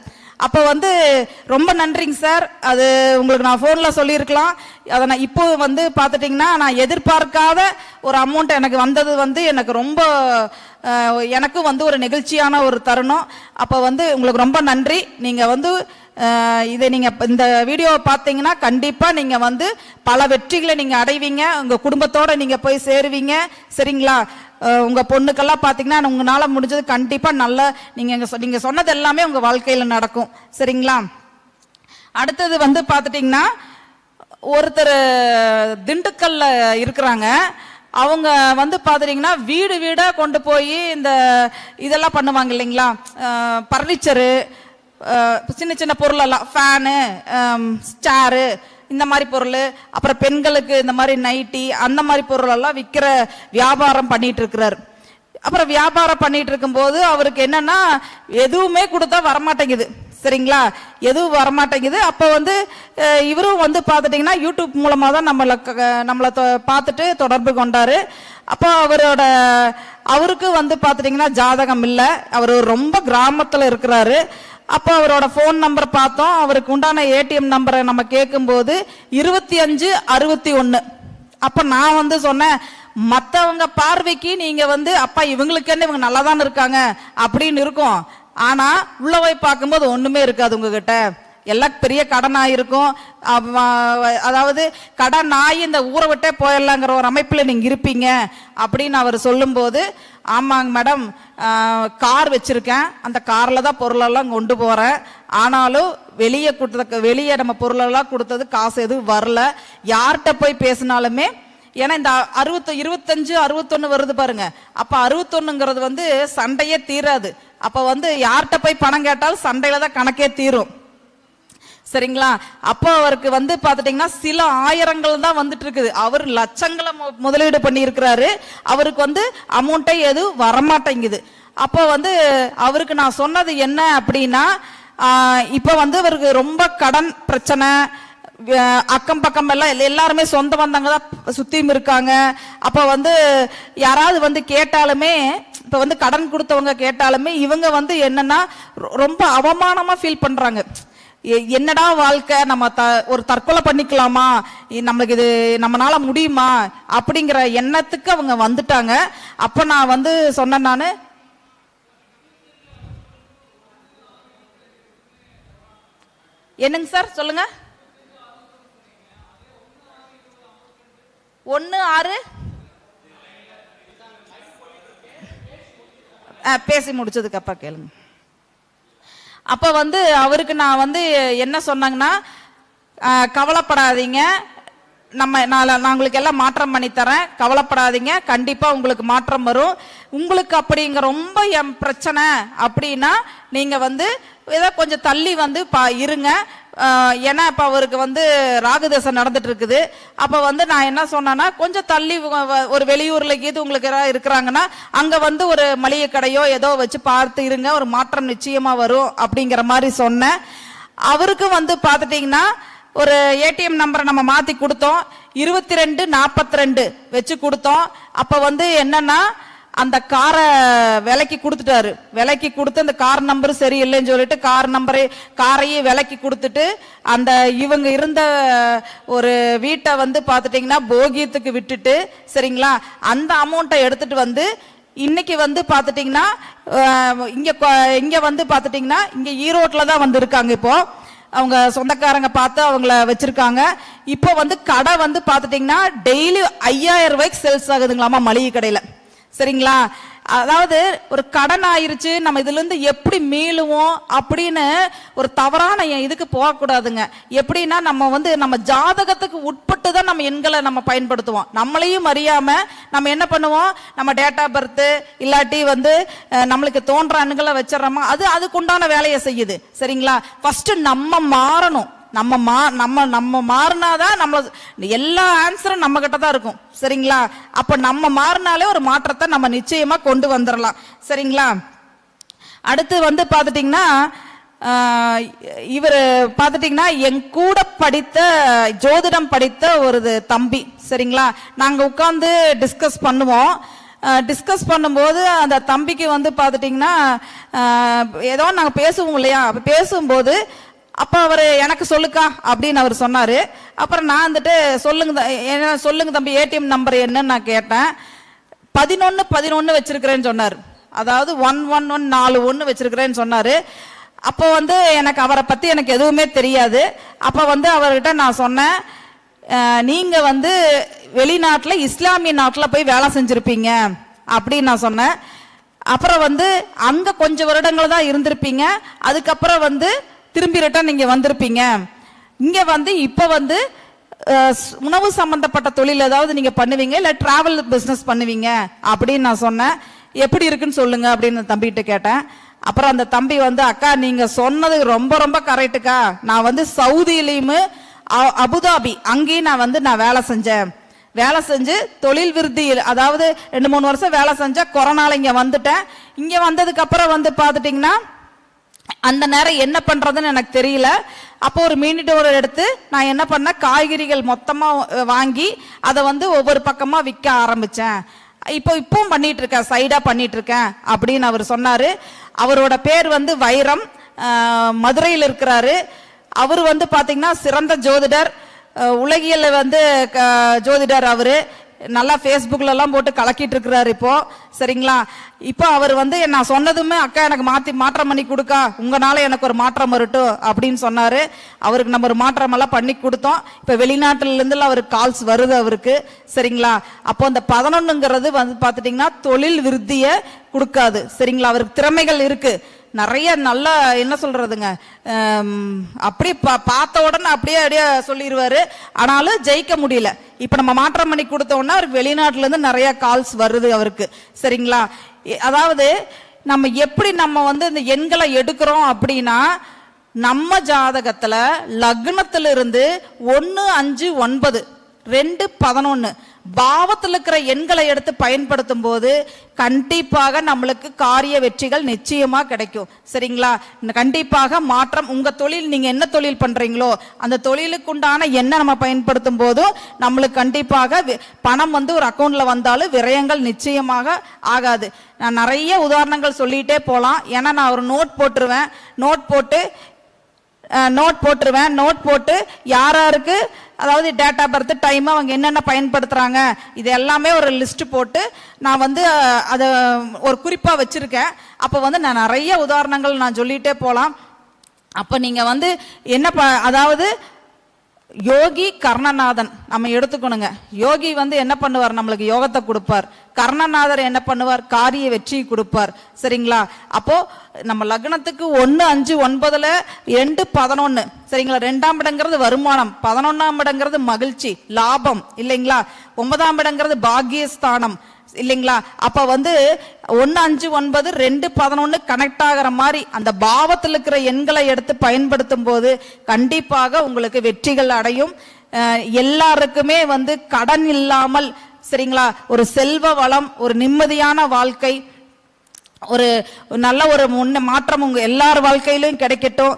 அப்போ வந்து ரொம்ப நன்றிங்க சார், அது உங்களுக்கு நான் ஃபோனில் சொல்லியிருக்கலாம். அதை நான் இப்போ வந்து பார்த்துட்டிங்கன்னா நான் எதிர்பார்க்காத ஒரு அமௌண்ட் எனக்கு வந்தது வந்து எனக்கு ரொம்ப எனக்கும் வந்து ஒரு நெகிழ்ச்சியான ஒரு தருணம். அப்போ வந்து உங்களுக்கு ரொம்ப நன்றி. நீங்கள் வந்து இதை நீங்கள் இந்த வீடியோவை பார்த்தீங்கன்னா கண்டிப்பாக நீங்கள் வந்து பல வெற்றிகளை நீங்கள் அடைவீங்க, உங்கள் குடும்பத்தோடு நீங்கள் போய் சேருவீங்க. சரிங்களா? உங்க பொண்ணுக்கெல்லாம் பாத்தீங்கன்னா உங்களால முடிஞ்சது கண்டிப்பா நல்ல நீங்க சொன்னது எல்லாமே உங்க வாழ்க்கையில நடக்கும். சரிங்களா? அடுத்தது வந்து பாத்துட்டீங்கன்னா ஒருத்தர் திண்டுக்கல்ல இருக்கிறாங்க. அவங்க வந்து பாத்துட்டீங்கன்னா வீடு வீடா கொண்டு போய் இந்த இதெல்லாம் பண்ணுவாங்க இல்லைங்களா, பர்னிச்சரு, சின்ன சின்ன பொருள் எல்லாம், ஃபேனு, சேரு, இந்த மாதிரி பொருள், அப்புறம் பெண்களுக்கு இந்த மாதிரி நைட்டி, அந்த மாதிரி பொருள் எல்லாம் விற்கிற வியாபாரம் பண்ணிட்டு இருக்கிறார். அப்புறம் வியாபாரம் பண்ணிட்டு இருக்கும்போது அவருக்கு என்னன்னா எதுவுமே கொடுத்தா வரமாட்டேங்குது. சரிங்களா? எதுவும் வரமாட்டேங்குது. அப்போ வந்து இவரும் வந்து பார்த்துட்டிங்கன்னா யூடியூப் மூலமாக தான் நம்மளை பார்த்துட்டு தொடர்பு கொண்டாரு. அப்போ அவருக்கு வந்து பார்த்துட்டிங்கன்னா ஜாதகம் இல்லை, அவர் ரொம்ப கிராமத்தில் இருக்கிறாரு. அப்போ அவரோட ஃபோன் நம்பர் பார்த்தோம், அவருக்கு உண்டான ஏடிஎம் நம்பரை நம்ம கேட்கும்போது 2561. அப்போ நான் வந்து சொன்னேன், மற்றவங்க பார்வைக்கு நீங்க வந்து அப்பா இவங்களுக்கு என்ன இவங்க நல்லா தான் இருக்காங்க அப்படின்னு இருக்கும், ஆனா உள்ள போய் பார்க்கும்போது ஒண்ணுமே இருக்காது உங்ககிட்ட, எல்லாம் பெரிய கடனா இருக்கும். அதாவது கடன் ஆகி இந்த ஊரை விட்டே போயிடலாங்கிற ஒரு அமைப்புல நீங்க இருப்பீங்க அப்படின்னு அவர் சொல்லும்போது, ஆமாங்க மேடம், கார் வச்சிருக்கேன், அந்த கார்ல தான் பொருளெல்லாம் கொண்டு போறேன், ஆனாலும் வெளியே நம்ம பொருளெல்லாம் கொடுத்தது காசு எதுவும் வரல, யார்கிட்ட போய் பேசினாலுமே, ஏன்னா இந்த 25 61 வருது பாருங்க, அப்ப 61ங்கிறது வந்து சண்டையே தீராது. அப்ப வந்து யார்கிட்ட போய் பணம் கேட்டாலும் சண்டையில தான் கணக்கே தீரும். சரிங்களா? அப்போ அவருக்கு வந்து பாத்துட்டீங்கன்னா சில ஆயிரங்கள் தான் வந்துட்டு இருக்குது, அவர் லட்சங்களை முதலீடு பண்ணி இருக்கிறாரு, அவருக்கு வந்து அமௌண்ட்டே எதுவும் வரமாட்டேங்குது. அப்போ வந்து அவருக்கு நான் சொன்னது என்ன அப்படின்னா, இப்போ வந்து அவருக்கு ரொம்ப கடன் பிரச்சனை, அக்கம் பக்கம் எல்லாம் எல்லாருமே சொந்த வந்தவங்க தான் சுத்தியும் இருக்காங்க. அப்போ வந்து யாராவது வந்து கேட்டாலுமே, இப்போ வந்து கடன் கொடுத்தவங்க கேட்டாலுமே இவங்க வந்து என்னன்னா ரொம்ப அவமானமா ஃபீல் பண்றாங்க. என்னடா வாழ்க்கை, நம்ம ஒரு தற்கொலை பண்ணிக்கலாமா, நம்மளுக்கு இது நம்மளால முடியுமா அப்படிங்கிற எண்ணத்துக்கு அவங்க வந்துட்டாங்க. அப்ப நான் வந்து சொன்னேன், நானு என்னங்க சார் சொல்லுங்க, 1-6 பேசி முடிச்சதுக்கு அப்பா கேளுங்க. அப்ப வந்து அவருக்கு நான் வந்து என்ன சொன்னாங்கன்னா, கவலைப்படாதீங்க, நான் உங்களுக்கு எல்லாம் மாற்றம் பண்ணி தரேன், கவலைப்படாதீங்க, கண்டிப்பா உங்களுக்கு மாற்றம் வரும். உங்களுக்கு அப்படிங்கிற ரொம்ப என் பிரச்சனை அப்படின்னா நீங்க வந்து ஏதோ கொஞ்சம் தள்ளி வந்து இருங்க, ஏன்னா இப்ப அவருக்கு வந்து ராகுதசை நடந்துட்டு இருக்குது. அப்ப வந்து நான் என்ன சொன்னேன்னா, கொஞ்சம் தள்ளி ஒரு வெளியூர்ல இது உங்களுக்கு யாராவது இருக்கிறாங்கன்னா அங்க வந்து ஒரு மளிகை கடையோ ஏதோ வச்சு பார்த்து இருங்க, ஒரு மாற்றம் நிச்சயமா வரும் அப்படிங்கிற மாதிரி சொன்னேன். அவருக்கு வந்து பாத்துட்டீங்கன்னா ஒரு ஏடிஎம் நம்பரை நம்ம மாத்தி கொடுத்தோம், 2242 வச்சு கொடுத்தோம். அப்ப வந்து என்னன்னா அந்த காரை விலைக்கு கொடுத்துட்டாரு. விலைக்கு கொடுத்து அந்த கார் நம்பர் சரியில்லைன்னு சொல்லிட்டு காரையே விலைக்கு கொடுத்துட்டு அந்த இவங்க இருந்த ஒரு வீட்டை வந்து பார்த்துட்டீங்கன்னா போகியத்துக்கு விட்டுட்டு, சரிங்களா, அந்த அமௌண்ட்டை எடுத்துட்டு வந்து இன்னைக்கு வந்து பார்த்துட்டீங்கன்னா இங்க வந்து பார்த்துட்டீங்கன்னா இங்க ஈரோட்டில் தான் வந்து இருக்காங்க. இப்போ அவங்க சொந்தக்காரங்க பார்த்து அவங்கள வச்சிருக்காங்க. இப்போ வந்து கடை வந்து பார்த்துட்டீங்கன்னா டெய்லி 5000 ரூபாய்க்கு சேல்ஸ் ஆகுதுங்களாமா மளிகை கடையில், சரிங்களா. அதாவது ஒரு கடன் ஆயிருச்சு, நம்ம இதுல இருந்து எப்படி மீளுவோம் அப்படின்னு ஒரு தவறான இதுக்கு போகக்கூடாதுங்க. எப்படின்னா நம்ம வந்து நம்ம ஜாதகத்துக்கு உட்பட்டு தான் நம்ம எண்களை நம்ம பயன்படுத்துவோம். நம்மளையும் அறியாம நம்ம என்ன பண்ணுவோம், நம்ம டேட் ஆஃப் பர்த் இல்லாட்டி வந்து நம்மளுக்கு தோன்ற அணுகளை வச்சிடறோமா, அதுக்குண்டான வேலையை செய்யுது, சரிங்களா. ஃபர்ஸ்ட் நம்ம மாறணும். நம்ம மாறினாதான் நம்ம எல்லா ஆன்சரும் நம்ம கிட்ட தான் இருக்கும், சரிங்களா. அப்ப நம்ம மாறினாலே ஒரு மாற்றத்தை நம்ம நிச்சயமா கொண்டு வந்துடலாம், சரிங்களா. அடுத்து வந்து பாத்துட்டீங்கன்னா இவர் பாத்துட்டீங்கன்னா என் கூட படித்த ஜோதிடம் படித்த ஒரு தம்பி, சரிங்களா. நாங்க உட்கார்ந்து டிஸ்கஸ் பண்ணுவோம். டிஸ்கஸ் பண்ணும்போது அந்த தம்பிக்கு வந்து பாத்துட்டீங்கன்னா ஏதோ நாங்க பேசுவோம் இல்லையா, பேசும்போது அப்ப அவரு எனக்கு சொல்லுக்கா அப்படின்னு அவர் சொன்னாரு. அப்புறம் நான் வந்துட்டு சொல்லுங்க தம்பி ஏடிஎம் நம்பர் என்னன்னு நான் கேட்டேன். 1111 வச்சிருக்கிறேன்னு சொன்னார். அதாவது 11141 வச்சிருக்கிறேன்னு சொன்னாரு. அப்போ வந்து எனக்கு அவரை பத்தி எனக்கு எதுவுமே தெரியாது. அப்ப வந்து அவர்கிட்ட நான் சொன்னேன், நீங்க வந்து வெளிநாட்டுல இஸ்லாமிய நாட்டுல போய் வேலை செஞ்சிருப்பீங்க அப்படின்னு நான் சொன்னேன். அப்புறம் வந்து அங்க கொஞ்சம் வருடங்கள் தான் இருந்திருப்பீங்க. அதுக்கப்புறம் வந்து திரும்பி ரிட்டர்ன் நீங்க வந்திருப்பீங்க. இங்க வந்து இப்ப வந்து உணவு சம்பந்தப்பட்ட தொழில் ஏதாவது நீங்க பண்ணுவீங்க, இல்ல டிராவல் பிசினஸ் பண்ணுவீங்க அப்படின்னு நான் சொன்னேன். எப்படி இருக்குன்னு சொல்லுங்க அப்படின்னு தம்பிகிட்ட கேட்டேன். அப்புறம் அந்த தம்பி வந்து, அக்கா நீங்க சொன்னது ரொம்ப ரொம்ப கரெக்டுக்கா, நான் வந்து சவுதியிலையும் அபுதாபி அங்கேயும் நான் வேலை செஞ்சேன். வேலை செஞ்சு தொழில் விருத்தி, அதாவது 2-3 வருஷம் வேலை செஞ்சேன். கொரோனால இங்க வந்துட்டேன். இங்க வந்ததுக்கு அப்புறம் வந்து பாத்துட்டீங்கன்னா அந்த நேரம் என்ன பண்றதுன்னு எனக்கு தெரியல. அப்போ ஒரு மினி டோர் எடுத்து நான் என்ன பண்ண, காய்கறிகள் மொத்தமா வாங்கி அதை வந்து ஒவ்வொரு பக்கமா விற்க ஆரம்பிச்சேன். இப்பவும் பண்ணிட்டு இருக்கேன், சைடா பண்ணிட்டு இருக்கேன் அப்படின்னு அவர் சொன்னாரு. அவரோட பேர் வந்து வைரம், மதுரையில் இருக்கிறாரு. அவர் வந்து பாத்தீங்கன்னா சிறந்த ஜோதிடர், உலகியல் வந்து ஜோதிடர். அவரு நல்லா ஃபேஸ்புக்ல எல்லாம் போட்டு கலக்கிட்டு இருக்கிறாரு இப்போ, சரிங்களா. இப்போ அவர் வந்து நான் சொன்னதுமே, அக்கா எனக்கு மாற்றம் பண்ணி கொடுக்கா, உங்களால எனக்கு ஒரு மாற்றம் வரட்டும் அப்படின்னு சொன்னாரு. அவருக்கு நம்ம ஒரு மாற்றம் எல்லாம் பண்ணி கொடுத்தோம். இப்ப வெளிநாட்டுல இருந்து அவருக்கு கால்ஸ் வருது அவருக்கு, சரிங்களா. அப்போ அந்த 11ங்கிறது வந்து பாத்துட்டீங்கன்னா தொழில் விருத்திய கொடுக்காது, சரிங்களா. அவருக்கு திறமைகள் இருக்கு நிறைய, நல்லா என்ன சொல்றதுங்க, அப்படியே பார்த்த உடனே அப்படியே சொல்லிடுவாரு. ஆனாலும் ஜெயிக்க முடியல. இப்ப நம்ம மாற்றம் பண்ணி கொடுத்தோம்னா அவருக்கு வெளிநாட்டுல இருந்து நிறைய கால்ஸ் வருது அவருக்கு, சரிங்களா. அதாவது நம்ம எப்படி நம்ம வந்து இந்த எண்களை எடுக்கிறோம் அப்படின்னா, நம்ம ஜாதகத்துல லக்னத்துல இருந்து 1, 5, 9, 2, 11 பாவத்தில் இருக்கிற எண்களை எடுத்து பயன்படுத்தும் போது கண்டிப்பாக நம்மளுக்கு காரிய வெற்றிகள் நிச்சயமா கிடைக்கும், சரிங்களா. கண்டிப்பாக மாற்றம். உங்க தொழில், நீங்க என்ன தொழில் பண்றீங்களோ அந்த தொழிலுக்கு உண்டான எண்ணை நம்ம பயன்படுத்தும் போதும் நம்மளுக்கு கண்டிப்பாக பணம் வந்து ஒரு அக்கௌண்ட்ல வந்தாலும் விரயங்கள் நிச்சயமாக ஆகாது. நான் நிறைய உதாரணங்கள் சொல்லிட்டே போலாம். ஏன்னா நான் ஒரு நோட் போட்டு யாராருக்கு, அதாவது டேட் ஆஃப் பர்த், டைம், அவங்க என்னென்ன பயன்படுத்துறாங்க இது எல்லாமே ஒரு லிஸ்ட் போட்டு நான் வந்து அதை ஒரு குறிப்பா வச்சிருக்கேன். அப்போ வந்து நான் நிறைய உதாரணங்கள் நான் சொல்லிட்டே போலாம். அப்ப நீங்க வந்து என்ன அதாவது யோகி கர்ணநாதன் நம்ம எடுத்துக்கணுங்க. யோகி வந்து என்ன பண்ணுவார், நம்மளுக்கு யோகத்தை கொடுப்பார். கர்ணநாதர் என்ன பண்ணுவார், காரிய வெற்றி கொடுப்பார், சரிங்களா. அப்போ நம்ம லக்னத்துக்கு 1, 5, 9, 2, 11, சரிங்களா. 2ஆம் இடங்கிறது வருமானம், 11ஆம் இடங்கிறது மகிழ்ச்சி, லாபம் இல்லைங்களா. 9ஆம் இடங்கிறது பாக்கியஸ்தானம் இல்லைங்களா. அப்ப வந்து 1, 5, 9, 2, 11 கனெக்ட் ஆகிற மாதிரி அந்த பாவத்தில் இருக்கிற எண்களை எடுத்து பயன்படுத்தும் போது கண்டிப்பாக உங்களுக்கு வெற்றிகள் அடையும். எல்லாருக்குமே வந்து கடன் இல்லாமல், சரிங்களா, ஒரு செல்வ வளம், ஒரு நிம்மதியான வாழ்க்கை, ஒரு நல்ல ஒரு மாற்றம் உங்க எல்லார் வாழ்க்கையிலும் கிடைக்கட்டும்.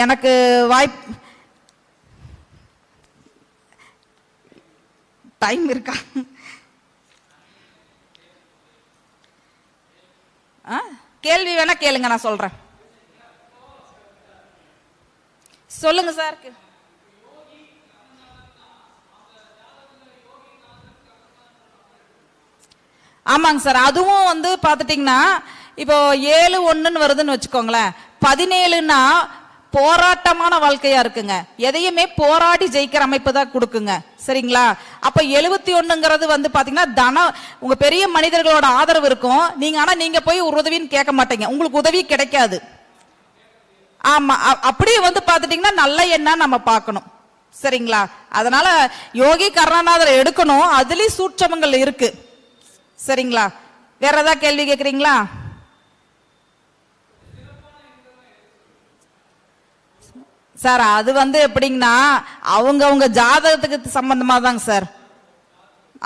எனக்கு டைம் இருக்கா? கேள்வி வேணா கேளுங்க, நான் சொல்றேன். சொல்லுங்க சார். ஆமாங்க சார். அதுவும் வந்து பாத்துட்டீங்கன்னா இப்போ 7:1 வருதுன்னு வச்சுக்கோங்களேன். 17ன்னா போராட்டமான வாழ்க்கையா இருக்குங்க. எதையுமே போராடி ஜெயிக்கிற அமைப்பு தான் கொடுக்குங்க. சரிங்களா? அப்ப 71ங்கிறது வந்து பாத்தீங்கன்னா உங்க பெரிய மனிதர்களோட ஆதரவு இருக்கும். ஆனா நீங்க போய் ஒரு உதவின்னு கேட்க மாட்டீங்க, உங்களுக்கு உதவி கிடைக்காது. ஆமா, அப்படியே வந்து பாத்துட்டீங்கன்னா நல்ல எண்ணம் நம்ம பார்க்கணும். சரிங்களா? அதனால யோகி கருணாநாதர் எடுக்கணும், அதுலயும் சூட்சமங்கள் இருக்கு. சரிங்களா? வேற ஏதாவது கேள்வி கேக்குறீங்களா? சார் அது வந்து எப்படிங்கன்னா அவங்க ஜாதகத்துக்கு சம்பந்தமா தாங்க சார்.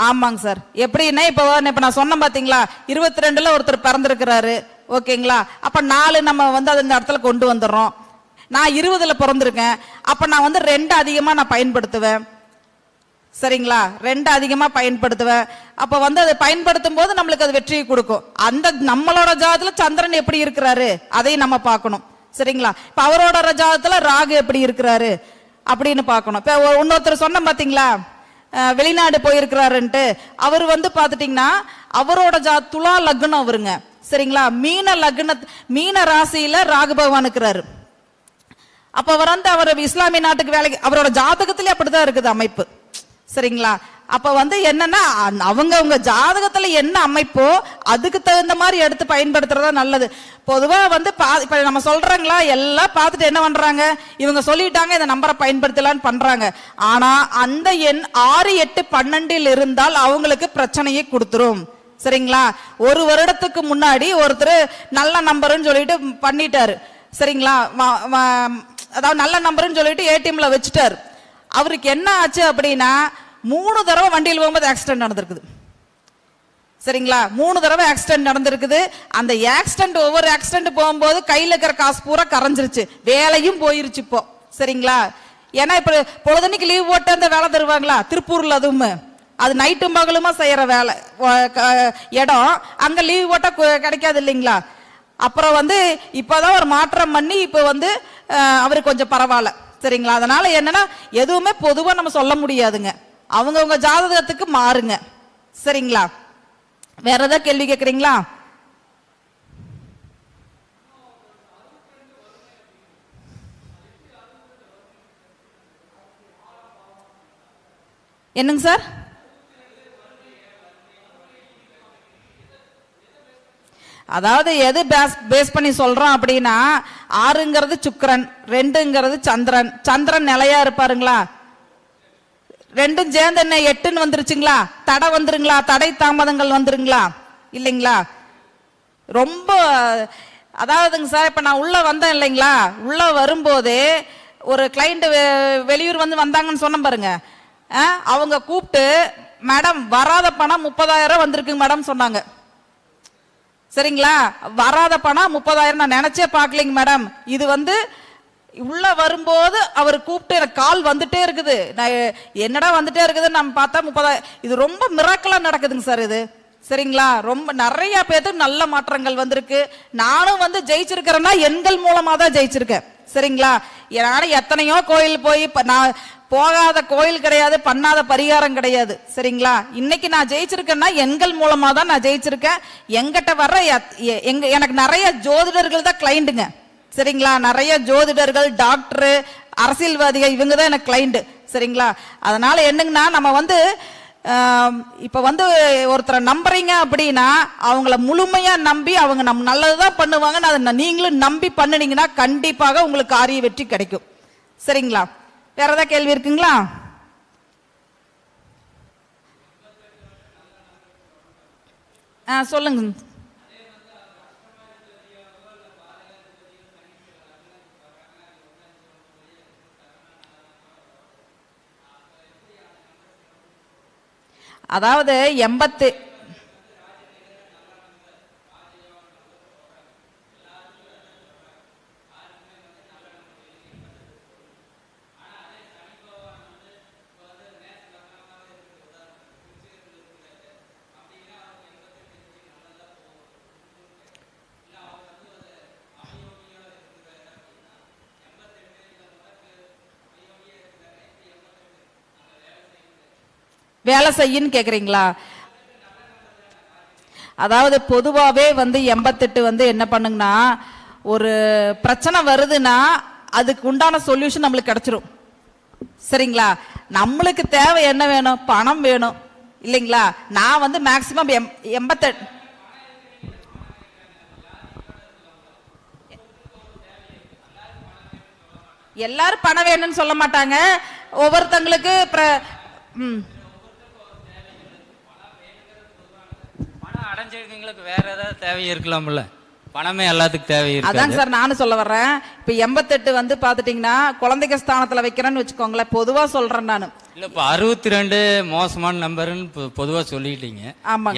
ஆமாங்க சார். எப்படின்னா இப்ப நான் சொன்ன பாத்தீங்களா, 22ல ஒருத்தர் பிறந்திருக்கிறாரு. ஓகேங்களா? அப்ப 4 நம்ம வந்து அது இந்த இடத்துல கொண்டு வந்துடுறோம். நான் 20ல பிறந்திருக்கேன். அப்ப நான் வந்து 2 அதிகமா நான் பயன்படுத்துவேன். சரிங்களா? 2 அதிகமா பயன்படுத்துவேன். அப்ப வந்து அதை பயன்படுத்தும் போது நம்மளுக்கு அது வெற்றியை கொடுக்கும். அந்த நம்மளோட ஜாதத்துல சந்திரன் எப்படி இருக்கிறாரு அதையும் நம்ம பார்க்கணும். சரிங்களா? இப்ப அவரோட ஜாதத்துல ராகு எப்படி இருக்கிறாரு அப்படின்னு பார்க்கணும். இப்ப இன்னொருத்தர் சொன்ன பாத்தீங்களா, வெளிநாடு போயிருக்கிறாருன்ட்டு, அவர் வந்து பாத்துட்டீங்கன்னா அவரோட துலா லக்னம் அவருங்க. சரிங்களா? மீன ராசியில ராகு பகவான் இருக்கிறாரு. அப்ப அவர் இஸ்லாமிய நாட்டுக்கு வேலைக்கு, அவரோட ஜாதகத்திலே அப்படிதான் இருக்குது அமைப்பு. சரிங்களா? அப்ப வந்து என்னன்னா அவங்க ஜாதகத்துல என்ன அமைப்போ அதுக்கு தகுந்த மாதிரி எடுத்து பயன்படுத்துறதா நல்லது. பொதுவா வந்து இப்ப நம்ம சொல்றாங்களா, எல்லாம் பார்த்துட்டு என்ன பண்றாங்க, இவங்க சொல்லிட்டாங்க இந்த நம்பரை பயன்படுத்தலான்னு பண்றாங்க. ஆனா அந்த எண் 6, 8, 12 இருந்தால் அவங்களுக்கு பிரச்சனையை கொடுத்துரும். சரிங்களா? 1 வருடத்துக்கு முன்னாடி ஒருத்தர் நல்ல நம்பர்னு சொல்லிட்டு பண்ணிட்டாரு. சரிங்களா? அதாவது நல்ல நம்பர்னு சொல்லிட்டு ஏடிஎம்ல வச்சுட்டாரு. அவருக்கு என்ன ஆச்சு அப்படின்னா 3 தடவை வண்டியில் போகும்போது ஆக்சிடென்ட் நடந்திருக்குது. சரிங்களா? 3 தடவை ஆக்சிடென்ட் நடந்திருக்குது. அந்த ஆக்சிடென்ட், ஒவ்வொரு ஆக்சிடென்ட் போகும்போது கையில இருக்கிற காசு பூரா கரைஞ்சிருச்சு, வேலையும் போயிருச்சு இப்போ. சரிங்களா? ஏன்னா இப்ப பொழுதன்னைக்கு லீவ் போட்டு அந்த வேலை தருவாங்களா திருப்பூர்ல, அதுவும் அது நைட்டும் பகலுமா செய்யற வேலை இடம், அங்க லீவ் போட்டா கிடைக்காது இல்லைங்களா? அப்புறம் வந்து இப்பதான் ஒரு மாற்றம் பண்ணி இப்ப வந்து அவருக்கு கொஞ்சம் பரவாயில்ல. சரிங்களா? அதனால என்னன்னா எதுவுமே பொதுவா நம்ம சொல்ல முடியாதுங்க, அவங்கவுங்க ஜாதகத்துக்கு மாறுங்க. சரிங்களா? வேற ஏதாவது கேள்வி கேட்குறீங்களா? என்னங்க சார்? அதாவது எது பேஸ் பண்ணி சொல்றோம் அப்படின்னா, 6ங்கிறது சுக்கிரன், 2ங்கிறது சந்திரன். சந்திரன் நிலையா இருப்பாருங்களா? 2ம் சேர்ந்து என்ன 8ன்னு வந்துருச்சுங்களா? தடை வந்துருங்களா? தடை தாமதங்கள் வந்துருங்களா? இல்லைங்களா? ரொம்ப அதாவதுங்க சார், இப்ப நான் உள்ள வந்தேன் இல்லைங்களா, உள்ள வரும்போது ஒரு கிளைண்ட் வெளியூர் வந்து வந்தாங்கன்னு சொன்ன பாருங்க, அவங்க கூப்பிட்டு மேடம் வராத பணம் 30,000 வந்திருக்கு மேடம் சொன்னாங்க. சரிங்களா? வராத பணம் 30,000 நான் நினைச்சே பார்க்கலைங்க மேடம். இது வந்து உள்ள வரும்போது அவர் கூப்பிட்டு எனக்கு கால் வந்துட்டே இருக்குது, நான் என்னடா வந்துட்டே இருக்குதுன்னு நம்ம பார்த்தா 30,000. இது ரொம்ப மிராக்கலா நடக்குதுங்க சார் இது. சரிங்களா? ரொம்ப நிறைய பேருக்கு நல்ல மாற்றங்கள் வந்திருக்கு. நானும் வந்து ஜெயிச்சிருக்கிறேன்னா எண்கள் மூலமா தான் ஜெயிச்சிருக்கேன். சரிங்களா? நானும் எத்தனையோ கோயில் போய் நான் போகாத கோயில் கிடையாது, பண்ணாத பரிகாரம் கிடையாது. சரிங்களா? இன்னைக்கு நான் ஜெயிச்சிருக்கேன்னா எண்கள் மூலமா தான் நான் ஜெயிச்சிருக்கேன். எங்கிட்ட வர்ற எனக்கு நிறைய ஜோதிடர்கள் தான் கிளைண்டுங்க. சரிங்களா? நிறைய ஜோதிடர்கள், டாக்டர், அரசியல்வாதிகள், இவங்க தான் எனக்கு கிளைண்ட். சரிங்களா? அதனால என்னங்கன்னா நம்ம வந்து இப்ப வந்து ஒருத்தரை நம்புறீங்க அப்படின்னா அவங்கள முழுமையா நம்பி அவங்க நம்ம நல்லதுதான் பண்ணுவாங்கன்னு அதை நீங்களும் நம்பி பண்ணுனீங்கன்னா கண்டிப்பாக உங்களுக்கு காரிய வெற்றி கிடைக்கும். சரிங்களா? வேற ஏதாவது கேள்வி இருக்குங்களா? சொல்லுங்க. அதாவது 80 வேலை செய்யின்னு கேக்குறீங்களா? அதாவது பொதுவாகவே வந்து 88 வந்து என்ன பண்ணுங்கன்னா, ஒரு பிரச்சனை வருதுன்னா அதுக்கு உண்டான சொல்யூஷன் நம்மளுக்கு கிடைச்சிரும். சரிங்களா? நம்மளுக்கு தேவை என்ன வேணும்? பணம் வேணும் இல்லைங்களா? நான் வந்து மேக்சிமம் 88 எல்லாரும் பணம் வேணும்னு சொல்ல மாட்டாங்க. ஒவ்வொருத்தங்களுக்கு பணம் அடைஞ்சிருக்கீங்களுக்கு வேற ஏதாவது தேவை இருக்கலாம்ல, பணமே எல்லாத்துக்கும் தேவை இருக்கு. அதான் சார் நானும் சொல்ல வர்றேன். இப்ப 88 வந்து பாத்துட்டீங்கன்னா குழந்தைங்க ஸ்தானத்துல வைக்கிறேன்னு வச்சுக்கோங்களேன், பொதுவா சொல்றேன் நானு. இல்ல இப்ப 62 மோசமான நம்பர்னு பொதுவா சொல்லிட்டீங்க.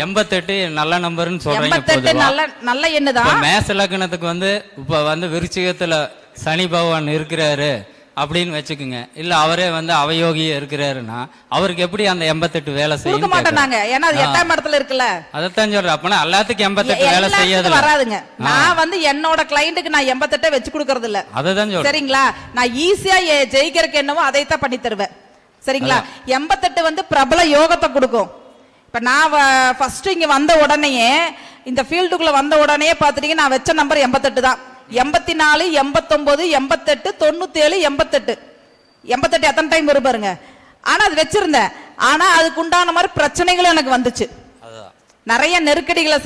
88 நல்ல நம்பர்னு சொல்றீங்க. 88 நல்ல எண்ணுதான். மேச லக்னத்துக்கு வந்து இப்ப வந்து விருச்சிகத்துல சனி பகவான் இருக்கிறாரு அப்படின்னு வச்சுக்குங்க. இல்ல அவரே வந்து அவயோகியா இருக்கிறாருன்னா அவருக்கு எப்படி அந்த 88 வேலை செய்ய மாட்டாங்க? ஏன்னா அது 8ஆம் இடத்துல இருக்குல்ல. அதத்தான் சொல்றேன். அப்பனா எல்லாத்துக்கும் 88 வேலை செய்யாது வராதுங்க. நான் வந்து என்னோட கிளையண்ட்டுக்கு நான் 88 வச்சு கொடுக்கறது இல்ல. அததான் சொல்றேன். சரிங்களா? நான் ஈஸியா ஜெயிக்கிறதுக்கு என்னவோ அதைத்தான் பண்ணி தருவேன். சரிங்களா? 88 வந்து பிரபல யோகத்தை கொடுக்கும். இப்ப நான் ஃபர்ஸ்ட் இங்க வந்த உடனேயே, இந்த ஃபீல்டுக்குள்ள வந்த உடனே பாத்துட்டீங்க, நான் வச்ச நம்பர் 88 தான். 84, 89, 88, 97, 88. 88 எத்தனை டைம் வரும் பாருங்க. ஆனா அது வச்சிருந்தேன். ஆனா அதுக்கு உண்டான மாதிரி பிரச்சனைகளும் எனக்கு வந்துச்சு, நிறைய நெருக்கடிகளை.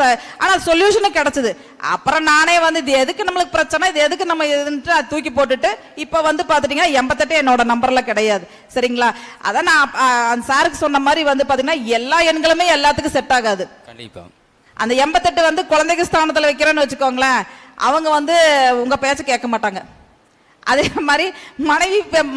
ஆனா சொல்யூஷனும் கிடைச்சது. அப்புறம் நானே வந்து இது எதுக்கு நம்மளுக்கு பிரச்சனை, இது எதுக்கு நம்ம இதுன்ட்டு தூக்கி போட்டுட்டு இப்ப வந்து பாத்துட்டீங்கன்னா 88 என்னோட நம்பர்ல கிடையாது. சரிங்களா? அதான் நான் சாருக்கு சொன்ன மாதிரி வந்து பாத்தீங்கன்னா எல்லா எண்களுமே எல்லாத்துக்கும் செட் ஆகாது. கண்டிப்பா அந்த 88 வந்து குழந்தைக்கு ஸ்தானத்துல வைக்கிறேன்னு வச்சுக்கோங்களேன், அவங்க வந்து உங்க பேச்ச கேட்க மாட்டாங்க. அதே மாதிரி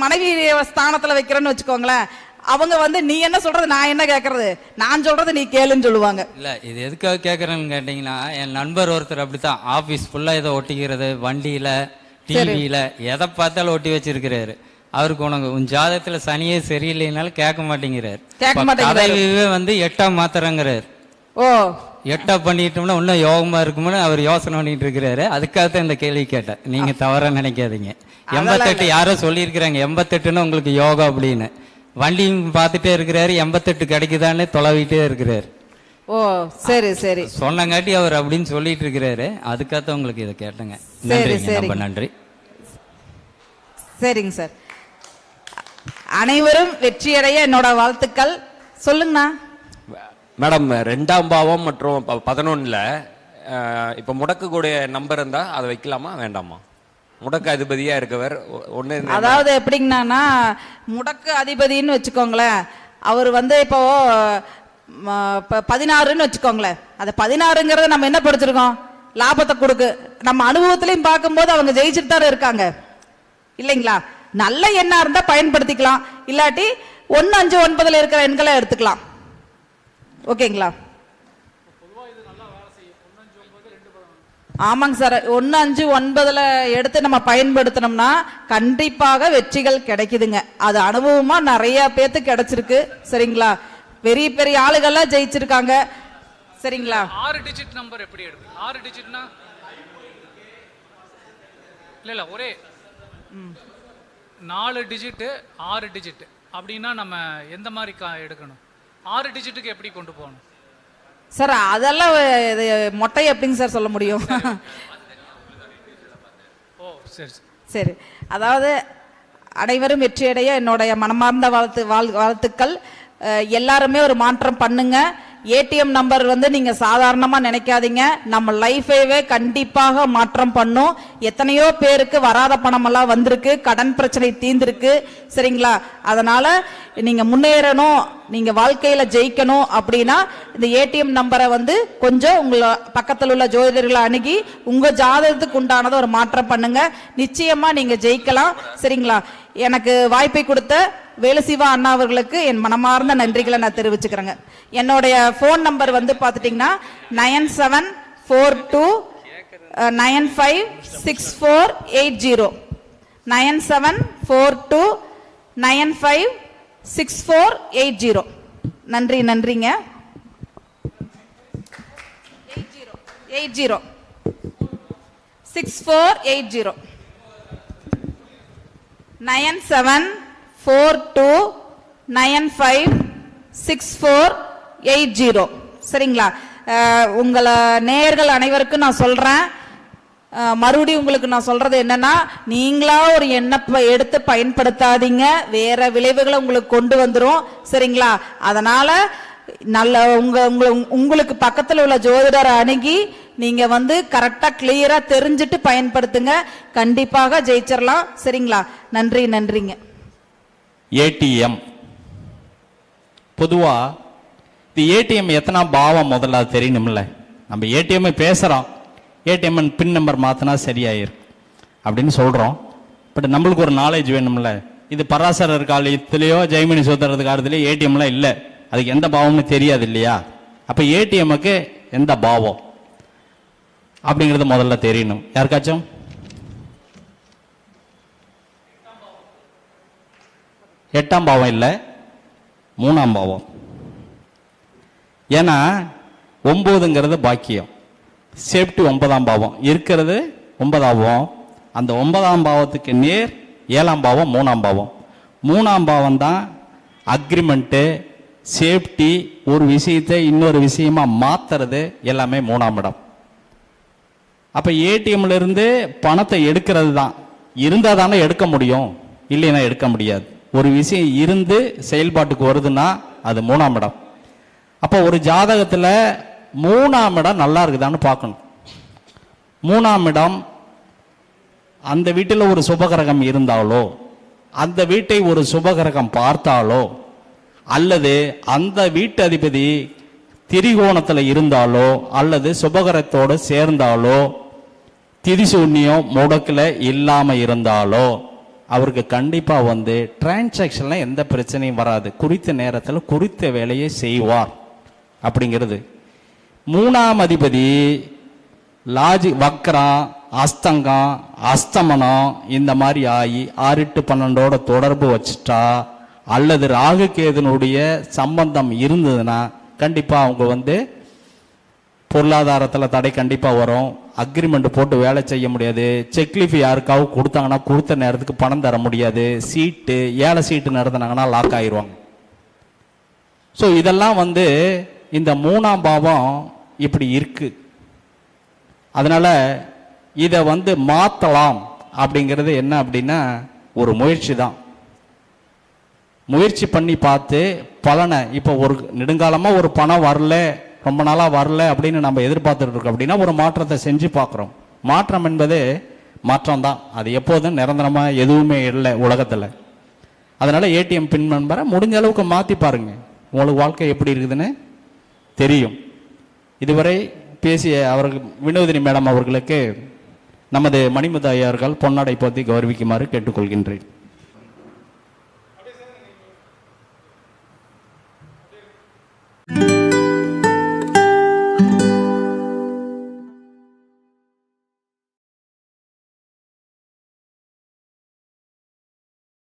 மனைவி ஸ்தானத்துல வைக்கிறேன்னு வச்சுக்கோங்களேன், அவங்க வந்து நீ என்ன சொல்றது நான் என்ன கேட்கறது, நான் சொல்றது நீ கேளுன்னு சொல்லுவாங்க. இல்ல இது எதுக்காக கேட்கறேன்னு கேட்டீங்கன்னா, என் நண்பர் ஒருத்தர் அப்படித்தான் ஆபீஸ் ஃபுல்லா இதை ஒட்டிக்கிறது, வண்டியில டிவியில எதை பார்த்தாலும் ஒட்டி வச்சிருக்கிறாரு. அவருக்கு உன் ஜாதகத்துல சனியே சரியில்லைனாலும் கேட்க மாட்டேங்கிறாரு. கதைவே வந்து 8ஆ மாத்திரங்கிறாரு. ஓ 8ஆ பண்ணிட்டோம்னா இன்னும் யோகமா இருக்கும்னு அவர் யோசனை பண்ணிட்டு இருக்கிறாரு. அதுக்காகத்தான் இந்த கேள்வி கேட்டேன். நீங்க தவறா நினைக்காதீங்க. 88 யாரோ சொல்லியிருக்கிறாங்க 88ன்னு உங்களுக்கு யோகா அப்படின்னு. வண்டி பார்த்துட்டே இருக்கிறாரு, 88 கிடைக்குதான்னு தொலைவிட்டே இருக்கிறாரு. ஓ சரி சரி சொன்னங்காட்டி அவர் அப்படின்னு சொல்லிட்டு இருக்கிறாரு. அதுக்காக உங்களுக்கு இதை கேட்டேங்க. ரொம்ப நன்றி. சரிங்க சார். அனைவரும் வெற்றியடைய என்னோட வாழ்த்துக்கள். சொல்லுங்கண்ணா. மேடம் 2ஆம் பாவம் மற்றும் 11ல இப்ப முடக்கக்கூடிய நம்பர் இருந்தா அதை வைக்கலாமா வேண்டாமா? முடக்கு அதிபதியா இருக்கவர் ஒண்ணு. அதாவது எப்படிங்கன்னா, முடக்கு அதிபதினு வச்சுக்கோங்களேன், அவர் வந்து இப்போ 16ன்னு வச்சுக்கோங்களேன். அது 16ங்கிறத நம்ம என்ன படிச்சிருக்கோம்? லாபத்தை கொடுக்கு. நம்ம அனுபவத்திலையும் பார்க்கும்போது அவங்க ஜெயிச்சுட்டு தான் இருக்காங்க இல்லைங்களா? நல்ல எண்ணா இருந்தா பயன்படுத்திக்கலாம், இல்லாட்டி 1, 5, 9ல இருக்கிற எண்களை எடுத்துக்கலாம். ஓகேங்களா? ஆமாங்க சார். 1, 5, 9ல எடுத்து நம்ம பயன்படுத்தினோம்னா கண்டிப்பாக வெற்றிகள் கிடைக்குதுங்க. அது அனுபவமா நிறைய பேருக்கு கிடைச்சிருக்கு. சரிங்களா? பெரிய பெரிய ஆளுகள்லாம் ஜெயிச்சிருக்காங்க. சரிங்களா? 6 டிஜிட் நம்பர் எப்படி எடுக்கும்? 6 டிஜிட்னா இல்ல ஒரே 4 டிஜிட் 6 டிஜிட் அப்படின்னா நம்ம எந்த மாதிரி எடுக்கணும்? 6 டிஜிட்டுக்கு எப்படி கொண்டு போகணும் சார்? அதெல்லாம் மொட்டை எப்படிங்க சார் சொல்ல முடியும்? ஓ சரி சரி. அதாவது அனைவரும் வெற்றியடைய என்னுடைய மனமார்ந்த வாழ்த்துக்கள். எல்லாருமே ஒரு மாற்றம் பண்ணுங்க. ஏடிஎம் நம்பர் வந்து நீங்க சாதாரணமா நினைக்காதீங்க. நம்ம லைஃபைவே கண்டிப்பாக மாற்றம் பண்ணும். எத்தனையோ பேருக்கு வராத பணம் எல்லாம் வந்திருக்கு, கடன் பிரச்சனை தீர்ந்திருக்கு. சரிங்களா? அதனால நீங்க முன்னேறணும், நீங்க வாழ்க்கையில ஜெயிக்கணும் அப்படின்னா இந்த ஏடிஎம் நம்பரை வந்து கொஞ்சம் உங்கள பக்கத்தில் உள்ள ஜோதிடர்களை அணுகி உங்க ஜாதகத்துக்கு உண்டானதை ஒரு மாற்றம் பண்ணுங்க. நிச்சயமா நீங்க ஜெயிக்கலாம். சரிங்களா? எனக்கு வாய்ப்பை கொடுத்த வேலுசிவா அண்ணா அவர்களுக்கு என் மனமார்ந்த நன்றிகளை நான் தெரிவிச்சுக்கிறேங்க. என்னுடைய போன் நம்பர் வந்து பார்த்துட்டீங்கன்னா 9742956480 9742956480. நன்றிங்க. 80 6480 9742956480. 6480. சரிங்களா? உங்களை நேயர்கள் அனைவருக்கும் நான் சொல்றேன், மறுபடியும் உங்களுக்கு நான் சொல்றது என்னன்னா, நீங்களா ஒரு எண்ணை எடுத்து பயன்படுத்தாதீங்க, வேற விளைவுகளை உங்களுக்கு கொண்டு வந்துரும். சரிங்களா? அதனால நல்ல உங்களுக்கு பக்கத்தில் உள்ள ஜோதிடரை அணுகி நீங்க கரெக்டா கிளியரா தெரிஞ்சுட்டு பயன்படுத்துங்க, கண்டிப்பாக ஜெயிச்சிடலாம். சரிங்களா? நன்றி. நன்றிங்க. ஏடிஎம் பொதுவா இது ஏடிஎம் எத்தனை பாவம் முதல்ல அது தெரியணும்ல. நம்ம ஏடிஎம் பேசுறோம், ஏடிஎம் பின் நம்பர் மாத்தினா சரியாயிரும் அப்படின்னு சொல்றோம். பட் நம்மளுக்கு ஒரு நாலேஜ் வேணும்ல. இது பராசரர் காலத்திலேயோ ஜெய்மினி சோதரது காலத்திலேயோ ஏடிஎம்லாம் இல்லை, அதுக்கு எந்த பாவம்னு தெரியாது இல்லையா? அப்ப ஏடிஎம்முக்கு எந்த பாவம் அப்படிங்கிறது முதல்ல தெரியணும். யாருக்காச்சும்? எட்டாம் பாவம் இல்லை, 3ஆம் பாவம். ஏன்னா 9ங்கிறது பாக்கியம், சேஃப்டி 9ஆம் பாவம் இருக்கிறது 9ஆம் பாவம். அந்த 9ஆம் பாவத்துக்கு நேர் 7ஆம் பாவம் 3ஆம் பாவம். 3ஆம் பாவம் தான் அக்ரிமெண்ட்டு, சேஃப்டி, ஒரு விஷயத்தை இன்னொரு விஷயமா மாத்துறது எல்லாமே 3ஆம் இடம். அப்ப ஏடிஎம்ல இருந்து பணத்தை எடுக்கிறது தான், இருந்தா தானே எடுக்க முடியும், இல்லைன்னா எடுக்க முடியாது. ஒரு விஷயம் இருந்து செயல்பாட்டுக்கு வருதுன்னா அது 3ஆம் இடம். அப்போ ஒரு ஜாதகத்துல 3ஆம் இடம் நல்லா இருக்குதான்னு பார்க்கணும். 3ஆம் இடம் அந்த வீட்டில் ஒரு சுபகிரகம் இருந்தாலோ, அந்த வீட்டை ஒரு சுபகிரகம் பார்த்தாலோ, அல்லது அந்த வீட்டு அதிபதி திரிகோணத்தில் இருந்தாலோ, அல்லது சுபகிரகத்தோடு சேர்ந்தாலோ, திரிசூன்யம் முடக்கில் இல்லாம இருந்தாலோ அவருக்கு கண்டிப்பா டிரான்சாக்ஷன்ல எந்த பிரச்சனையும் வராது, குறித்த நேரத்தில் குறித்த வேலையை செய்வார் அப்படிங்கிறது. 3ஆம் அதிபதி வக்ரம், அஸ்தங்கம், அஸ்தமனம் இந்த மாதிரி ஆகி 6-8-12 தொடர்பு வச்சுட்டா, அல்லது ராகு கேதுனுடைய சம்பந்தம் இருந்ததுன்னா கண்டிப்பா அவங்க பொருளாதாரத்தில் தடை கண்டிப்பா வரும். அக்ரிமெண்ட் போட்டு வேலை செய்ய முடியாது, செக்லிஃப் யாருக்காவது கொடுத்தாங்கன்னா கொடுத்த நேரத்துக்கு பணம் தர முடியாது, சீட்டு ஏழை சீட்டு நடத்தினாங்கன்னா லாக் ஆயிடுவாங்க. ஸோ இதெல்லாம் இந்த 3ஆம் பாவம் இப்படி இருக்கு. அதனால இதை மாற்றலாம் அப்படிங்கிறது என்ன அப்படின்னா ஒரு முயற்சி தான். முயற்சி பண்ணி பார்த்து பலனை, இப்போ ஒரு நெடுங்காலமாக ஒரு பணம் வரல, ரொம்ப நாளாக வரல அப்படின்னு நம்ம எதிர்பார்த்துட்டு இருக்கோம் அப்படின்னா ஒரு மாற்றத்தை செஞ்சு பார்க்குறோம். மாற்றம் என்பது மாற்றம் தான், அது எப்போதும் நிரந்தரமாக எதுவுமே இல்லை உலகத்தில். அதனால ஏடிஎம் பின் நம்பரை முடிஞ்ச அளவுக்கு மாற்றி பாருங்க, உங்களுக்கு வாழ்க்கை எப்படி இருக்குதுன்னு தெரியும். இதுவரை பேசிய அவர்கள் வினோதினி மேடம் அவர்களுக்கு நமது மணிமுத்து ஐயர்கள் பொன்னாடை போத்தி கௌரவிக்குமாறு கேட்டுக்கொள்கின்றேன்.